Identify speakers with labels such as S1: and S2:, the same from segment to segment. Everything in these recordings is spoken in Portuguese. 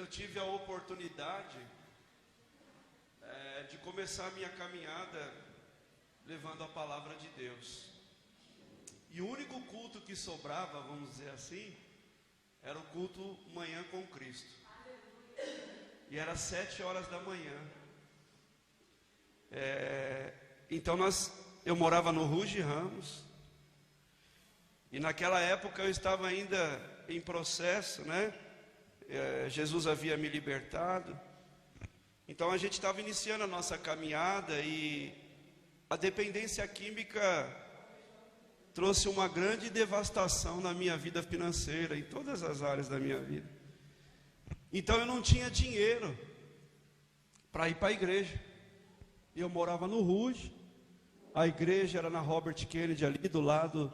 S1: tive a oportunidade de começar a minha caminhada levando a palavra de Deus. E o único culto que sobrava, vamos dizer assim, era o culto Manhã com Cristo. E era 7 horas da manhã. Então eu morava no Ruge Ramos. E naquela época eu estava ainda em processo, né? Jesus havia me libertado. Então a gente estava iniciando a nossa caminhada e a dependência química trouxe uma grande devastação na minha vida financeira, em todas as áreas da minha vida. Então eu não tinha dinheiro para ir para a igreja. E eu morava no Ruge. A igreja era na Robert Kennedy, ali do lado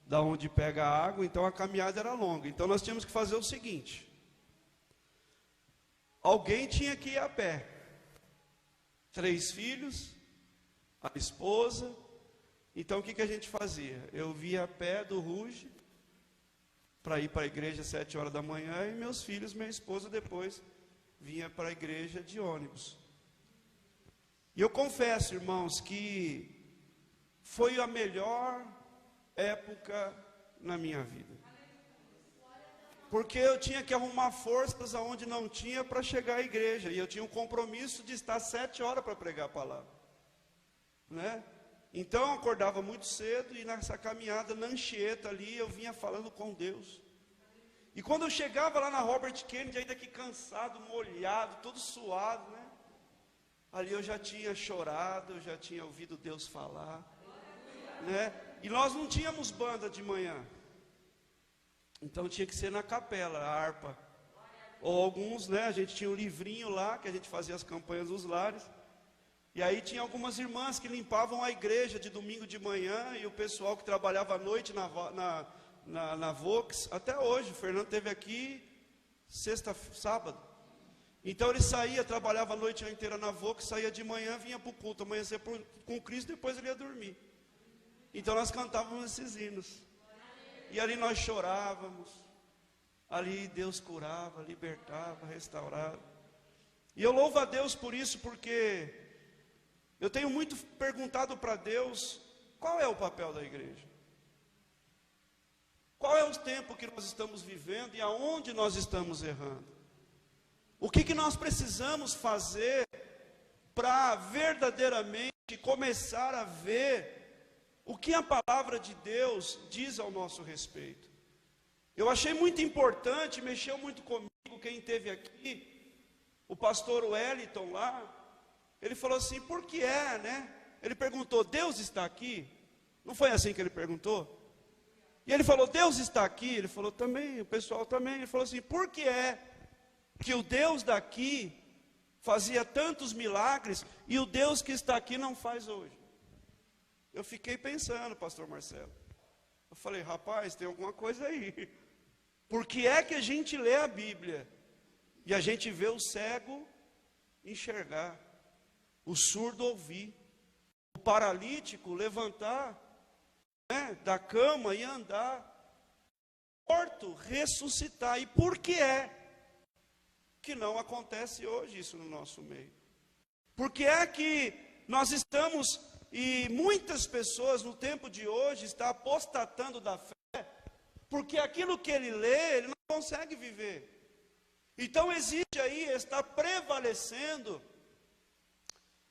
S1: da onde pega a água. Então a caminhada era longa. Então nós tínhamos que fazer o seguinte: alguém tinha que ir a pé. 3 filhos, a esposa. Então o que a gente fazia? Eu via a pé do Ruge para ir para a igreja às 7 horas da manhã, e meus filhos, minha esposa depois vinha para a igreja de ônibus. E eu confesso, irmãos, que foi a melhor época na minha vida, porque eu tinha que arrumar forças aonde não tinha para chegar à igreja, e eu tinha um compromisso de estar 7 horas para pregar a palavra, né? Então eu acordava muito cedo, e nessa caminhada na Anchieta ali, eu vinha falando com Deus. E quando eu chegava lá na Robert Kennedy, ainda que cansado, molhado, todo suado, né? Ali eu já tinha chorado, eu já tinha ouvido Deus falar, né? E nós não tínhamos banda de manhã. Então tinha que ser na capela, a harpa. Ou alguns, né? A gente tinha um livrinho lá, que a gente fazia as campanhas dos lares. E aí tinha algumas irmãs que limpavam a igreja de domingo de manhã, e o pessoal que trabalhava à noite na Vox, até hoje. O Fernando esteve aqui sábado. Então ele saía, trabalhava a noite inteira na Vox, saía de manhã, vinha para o culto, amanhecer com Cristo, depois ele ia dormir. Então nós cantávamos esses hinos. E ali nós chorávamos. Ali Deus curava, libertava, restaurava. E eu louvo a Deus por isso, porque eu tenho muito perguntado para Deus, qual é o papel da igreja? Qual é o tempo que nós estamos vivendo e aonde nós estamos errando? O que nós precisamos fazer para verdadeiramente começar a ver o que a palavra de Deus diz ao nosso respeito? Eu achei muito importante, mexeu muito comigo, quem esteve aqui, o pastor Wellington lá. Ele falou assim, por que né? Ele perguntou, Deus está aqui? Não foi assim que ele perguntou? E ele falou, Deus está aqui? Ele falou, também, o pessoal também. Ele falou assim, por que que o Deus daqui fazia tantos milagres e o Deus que está aqui não faz hoje? Eu fiquei pensando, pastor Marcelo. Eu falei, rapaz, tem alguma coisa aí. Por que que a gente lê a Bíblia e a gente vê o cego enxergar, o surdo ouvir, o paralítico levantar, né, da cama e andar, o morto ressuscitar? E por que que não acontece hoje isso no nosso meio? Por que que nós estamos, e muitas pessoas no tempo de hoje estão apostatando da fé, porque aquilo que ele lê, ele não consegue viver. Então existe aí, está prevalecendo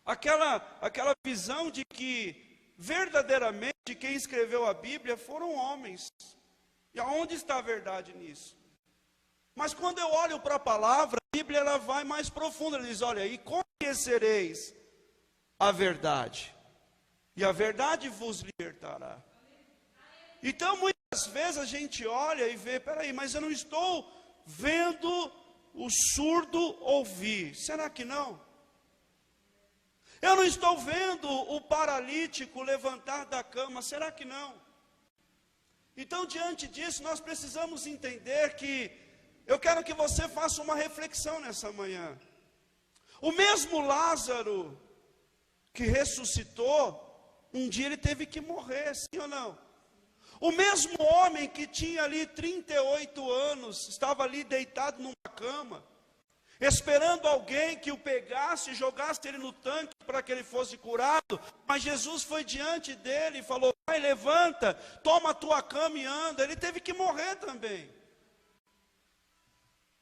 S1: aquela visão de que verdadeiramente quem escreveu a Bíblia foram homens. E aonde está a verdade nisso? Mas quando eu olho para a palavra, a Bíblia ela vai mais profunda. Ela diz, olha, e conhecereis a verdade, e a verdade vos libertará. Então muitas vezes a gente olha e vê, peraí, mas eu não estou vendo o surdo ouvir. Será que não? Eu não estou vendo o paralítico levantar da cama. Será que não? Então diante disso nós precisamos entender que eu quero que você faça uma reflexão nessa manhã. O mesmo Lázaro que ressuscitou, um dia ele teve que morrer, sim ou não? O mesmo homem que tinha ali 38 anos, estava ali deitado numa cama, esperando alguém que o pegasse e jogasse ele no tanque para que ele fosse curado, mas Jesus foi diante dele e falou: vai, levanta, toma a tua cama e anda. Ele teve que morrer também.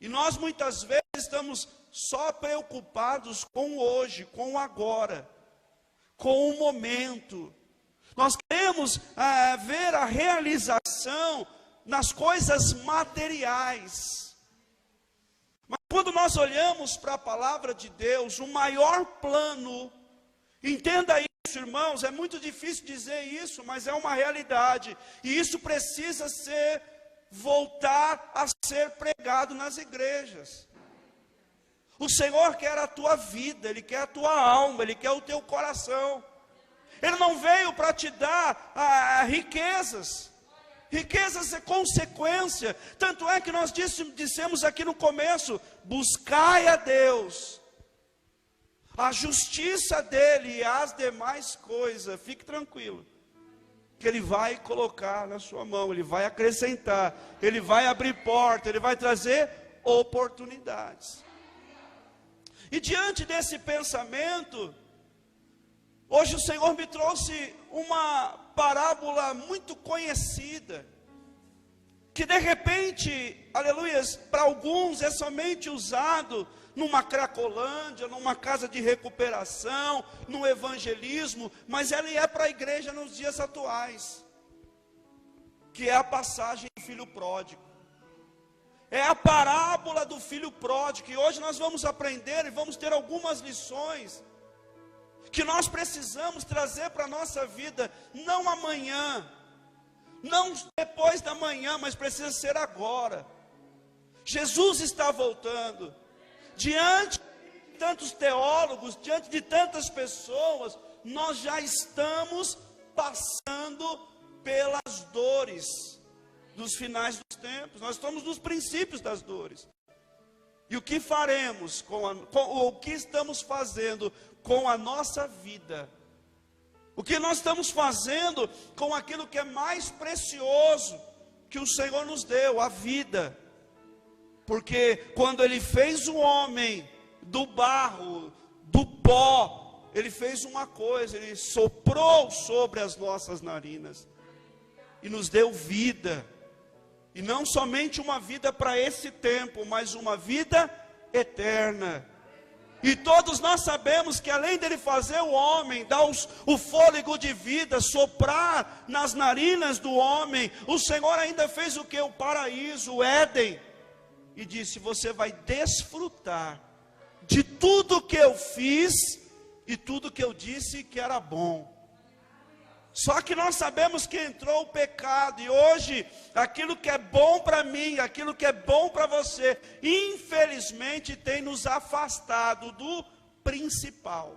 S1: E nós muitas vezes estamos só preocupados com o hoje, com o agora, com o momento. Nós queremos ver a realização nas coisas materiais. Mas quando nós olhamos para a palavra de Deus, o maior plano, entenda isso, irmãos, é muito difícil dizer isso, mas é uma realidade. E isso precisa voltar a ser pregado nas igrejas. O Senhor quer a tua vida, Ele quer a tua alma, Ele quer o teu coração. Ele não veio para te dar riquezas. Riquezas é consequência. Tanto é que nós dissemos aqui no começo: buscai a Deus, a justiça dEle e as demais coisas. Fique tranquilo, que Ele vai colocar na sua mão, Ele vai acrescentar, Ele vai abrir porta, Ele vai trazer oportunidades. E diante desse pensamento, hoje o Senhor me trouxe uma parábola muito conhecida, que de repente, aleluias, para alguns é somente usado numa cracolândia, numa casa de recuperação, no evangelismo, mas ele é para a igreja nos dias atuais, que é a passagem do filho pródigo. É a parábola do filho pródigo, que hoje nós vamos aprender e vamos ter algumas lições, que nós precisamos trazer para a nossa vida, não amanhã, não depois da manhã, mas precisa ser agora. Jesus está voltando. Diante de tantos teólogos, diante de tantas pessoas, nós já estamos passando pelas dores dos finais dos tempos. Nós estamos nos princípios das dores. E o que faremos o que estamos fazendo com a nossa vida? O que nós estamos fazendo com aquilo que é mais precioso que o Senhor nos deu, a vida? Porque quando Ele fez o homem do barro, do pó, Ele fez uma coisa: Ele soprou sobre as nossas narinas e nos deu vida. E não somente uma vida para esse tempo, mas uma vida eterna. E todos nós sabemos que além dele fazer o homem, dar o fôlego de vida, soprar nas narinas do homem, o Senhor ainda fez o que? O paraíso, o Éden. E disse: você vai desfrutar de tudo que eu fiz e tudo que eu disse que era bom. Só que nós sabemos que entrou o pecado, e hoje aquilo que é bom para mim, aquilo que é bom para você, infelizmente tem nos afastado do principal.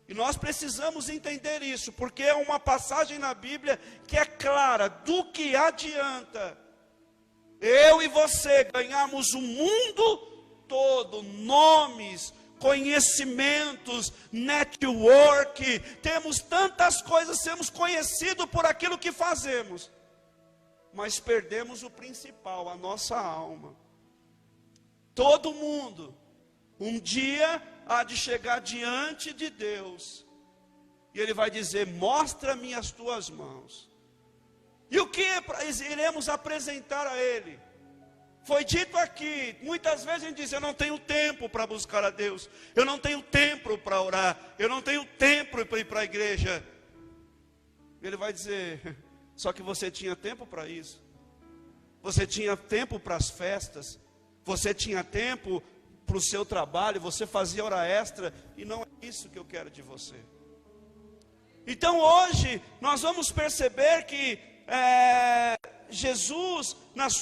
S1: E nós precisamos entender isso, porque é uma passagem na Bíblia que é clara: do que adianta eu e você ganharmos o mundo todo, nomes, conhecimentos, network, temos tantas coisas, sermos conhecidos por aquilo que fazemos, mas perdemos o principal, a nossa alma. Todo mundo um dia há de chegar diante de Deus, e Ele vai dizer: mostra-me as tuas mãos. E o que iremos apresentar a Ele? Foi dito aqui, muitas vezes a gente diz: eu não tenho tempo para buscar a Deus, eu não tenho tempo para orar, eu não tenho tempo para ir para a igreja. Ele vai dizer: só que você tinha tempo para isso, você tinha tempo para as festas, você tinha tempo para o seu trabalho, você fazia hora extra, e não é isso que eu quero de você. Então hoje nós vamos perceber que Jesus, na sua